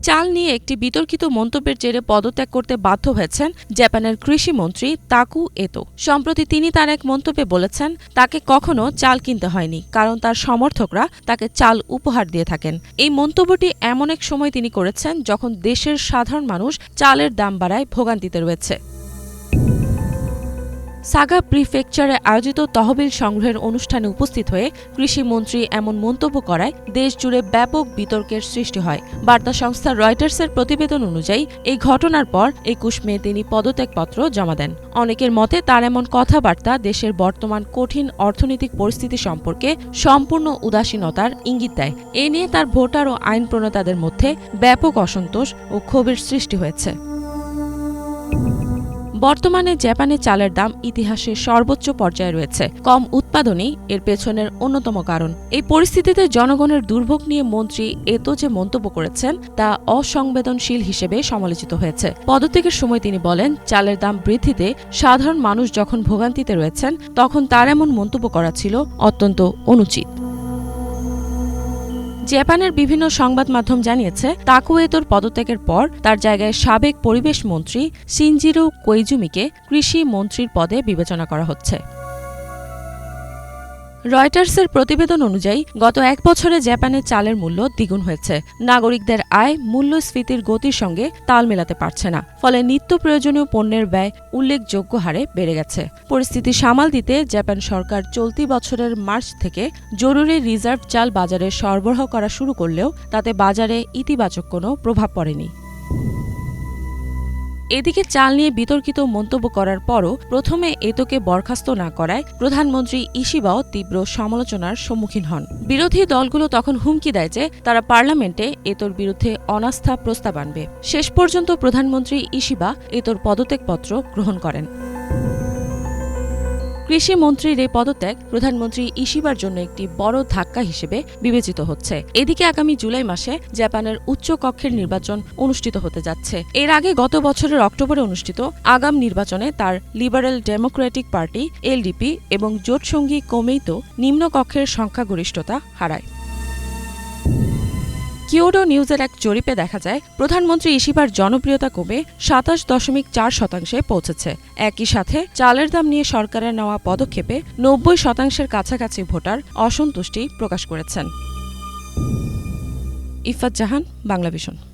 চাল নিয়ে একটি বিতর্কিত মন্তব্যের জেরে পদত্যাগ করতে বাধ্য হয়েছেন জাপানের কৃষিমন্ত্রী তাকু এতো। সম্প্রতি তিনি তার এক মন্তব্যে বলেছেন, তাকে কখনো চাল কিনতে হয়নি, কারণ তার সমর্থকরা তাকে চাল উপহার দিয়ে থাকেন। এই মন্তব্যটি এমন এক সময় তিনি করেছেন যখন দেশের সাধারণ মানুষ চালের দাম বাড়ায় ভোগান্তিতে রয়েছে। সাগা প্রিফেকচারে আয়োজিত তহবিল সংগ্রহের অনুষ্ঠানে উপস্থিত হয়ে কৃষিমন্ত্রী এমন মন্তব্য করায় দেশজুড়ে ব্যাপক বিতর্কের সৃষ্টি হয়। বার্তা সংস্থা রয়টার্সের প্রতিবেদন অনুযায়ী এই ঘটনার পর ২১ মে তিনি পদত্যাগপত্র জমা দেন। অনেকের মতে তার এমন কথাবার্তা দেশের বর্তমান কঠিন অর্থনৈতিক পরিস্থিতি সম্পর্কে সম্পূর্ণ উদাসীনতার ইঙ্গিত দেয়। এ নিয়ে তার ভোটার ও আইন প্রণেতাদের মধ্যে ব্যাপক অসন্তোষ ও ক্ষোভের সৃষ্টি হয়েছে। বর্তমানে জাপানে চালের দাম ইতিহাসে সর্বোচ্চ পর্যায়ে রয়েছে। কম উৎপাদনই এর পেছনের অন্যতম কারণ। এই পরিস্থিতিতে জনগণের দুর্ভোগ নিয়ে মন্ত্রী এতো যে মন্তব্য করেছেন তা অসংবেদনশীল হিসেবে সমালোচিত হয়েছে। পদত্যাগের সময় তিনি বলেন, চালের দাম বৃদ্ধিতে সাধারণ মানুষ যখন ভোগান্তিতে রয়েছেন তখন তার এমন মন্তব্য করা ছিল অত্যন্ত অনুচিত। জাপানের বিভিন্ন সংবাদ মাধ্যম জানিয়েছে, তাকু এতোর পদত্যাগের পর তার জায়গায় সাবেক পরিবেশ মন্ত্রী শিনজিরো কোইজুমিকে কৃষি মন্ত্রীর পদে বিবেচনা করা হচ্ছে। রয়টার্সের প্রতিবেদন অনুযায়ী গত এক বছরে জাপানের চালের মূল্য দ্বিগুণ হয়েছে। নাগরিকদের আয় মূল্যস্ফীতির গতির সঙ্গে তাল মেলাতে পারছে না, ফলে নিত্য প্রয়োজনীয় পণ্যের ব্যয় উল্লেখযোগ্য হারে বেড়ে গেছে। পরিস্থিতি সামাল দিতে জাপান সরকার চলতি বছরের মার্চ থেকে জরুরি রিজার্ভ চাল বাজারে সরবরাহ করা শুরু করলেও তাতে বাজারে ইতিবাচক কোনো প্রভাব পড়েনি। এদিকে চাল নিয়ে বিতর্কিত মন্তব্য করার পরও প্রথমে এতোকে বরখাস্ত না করায় প্রধানমন্ত্রী ইশিবাও তীব্র সমালোচনার সম্মুখীন হন। বিরোধী দলগুলো তখন হুমকি দেয় যে তারা পার্লামেন্টে এতোর বিরুদ্ধে অনাস্থা প্রস্তাব আনবে। শেষ পর্যন্ত প্রধানমন্ত্রী ইশিবা এতোর পদত্যাগপত্র গ্রহণ করেন। কৃষিমন্ত্রীর এই পদত্যাগ প্রধানমন্ত্রী ইশিবার জন্য একটি বড় ধাক্কা হিসেবে বিবেচিত হচ্ছে। এদিকে আগামী জুলাই মাসে জাপানের উচ্চ কক্ষের নির্বাচন অনুষ্ঠিত হতে যাচ্ছে। এর আগে গত বছরের অক্টোবরে অনুষ্ঠিত আগাম নির্বাচনে তার লিবারেল ডেমোক্রেটিক পার্টি এলডিপি এবং জোটসঙ্গী কোমেইতো নিম্নকক্ষের সংখ্যাগরিষ্ঠতা হারায়। কিয়োডো নিউজের এক জরিপে দেখা যায়, প্রধানমন্ত্রী ইশিবার জনপ্রিয়তা কমে ২৭.৪% পৌঁছেছে। একই সাথে চালের দাম নিয়ে সরকারের নেওয়া পদক্ষেপে ৯০% কাছাকাছি ভোটার অসন্তুষ্টি প্রকাশ করেছেন। ইফাত জাহান, বাংলাভিশন।